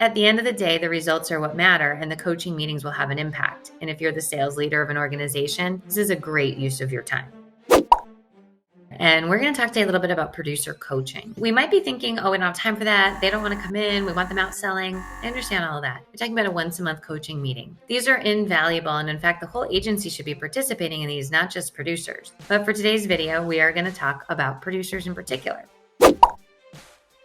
At the end of the day, the results are what matter, and the coaching meetings will have an impact. And if you're the sales leader of an organization, this is a great use of your time. And we're going to talk today a little bit about producer coaching. We might be thinking, oh, we don't have time for that. They don't want to come in. We want them out selling. I understand all of that. We're talking about a once-a-month coaching meeting. These are invaluable. And in fact, the whole agency should be participating in these, not just producers. But for today's video, we are going to talk about producers in particular.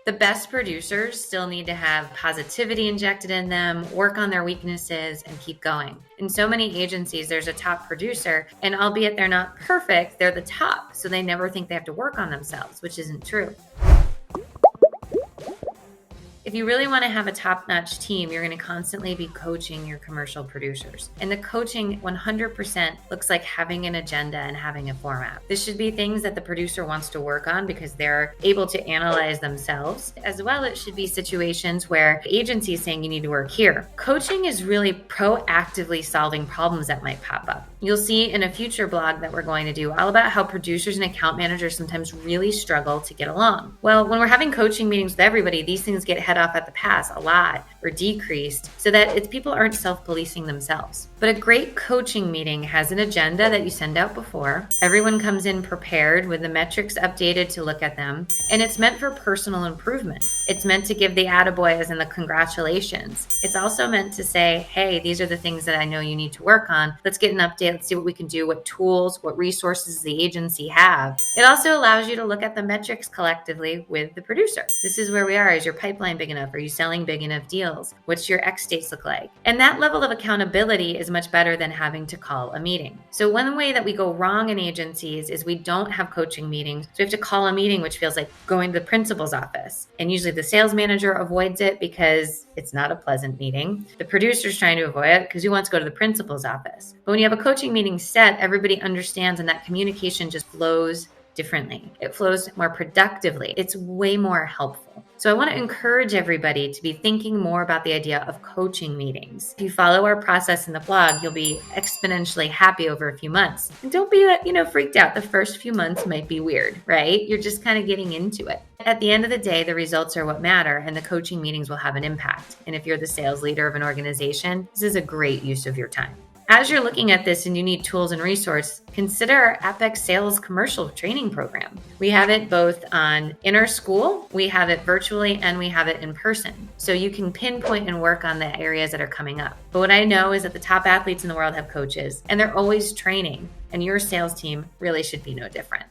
The best producers still need to have positivity injected in them, work on their weaknesses, and keep going. In so many agencies, there's a top producer, and albeit they're not perfect, they're the top, so they never think they have to work on themselves, which isn't true. If you really want to have a top-notch team, you're going to constantly be coaching your commercial producers. And the coaching 100% looks like having an agenda and having a format. This should be things that the producer wants to work on because they're able to analyze themselves. As well, it should be situations where the agency is saying you need to work here. Coaching is really proactively solving problems that might pop up. You'll see in a future blog that we're going to do all about how producers and account managers sometimes really struggle to get along. Well, when we're having coaching meetings with everybody, these things get head off at the pass a lot or decreased so that people aren't self-policing themselves. But a great coaching meeting has an agenda that you send out before. Everyone comes in prepared with the metrics updated to look at them, and it's meant for personal improvement. It's meant to give the attaboys and the congratulations. It's also meant to say, hey, these are the things that I know you need to work on. Let's get an update. Let's see what we can do, what tools, what resources the agency have. It also allows you to look at the metrics collectively with the producer. This is where we are. Is your pipeline big enough? Are you selling big enough deals? What's your X dates look like? And that level of accountability is much better than having to call a meeting. So one way that we go wrong in agencies is we don't have coaching meetings. So we have to call a meeting, which feels like going to the principal's office. And usually the sales manager avoids it because it's not a pleasant meeting. The producer's trying to avoid it because who wants to go to the principal's office? But when you have a coaching meeting set, everybody understands and that communication just flows differently. It flows more productively. It's way more helpful. So I want to encourage everybody to be thinking more about the idea of coaching meetings. If you follow our process in the blog, you'll be exponentially happy over a few months. And don't be freaked out. The first few months might be weird, right? You're just kind of getting into it. At the end of the day, the results are what matter, and the coaching meetings will have an impact. And if you're the sales leader of an organization, this is a great use of your time. As you're looking at this and you need tools and resources, consider our Apex Sales Commercial Training Program. We have it both in our school, we have it virtually, and we have it in person. So you can pinpoint and work on the areas that are coming up. But what I know is that the top athletes in the world have coaches, and they're always training, and your sales team really should be no different.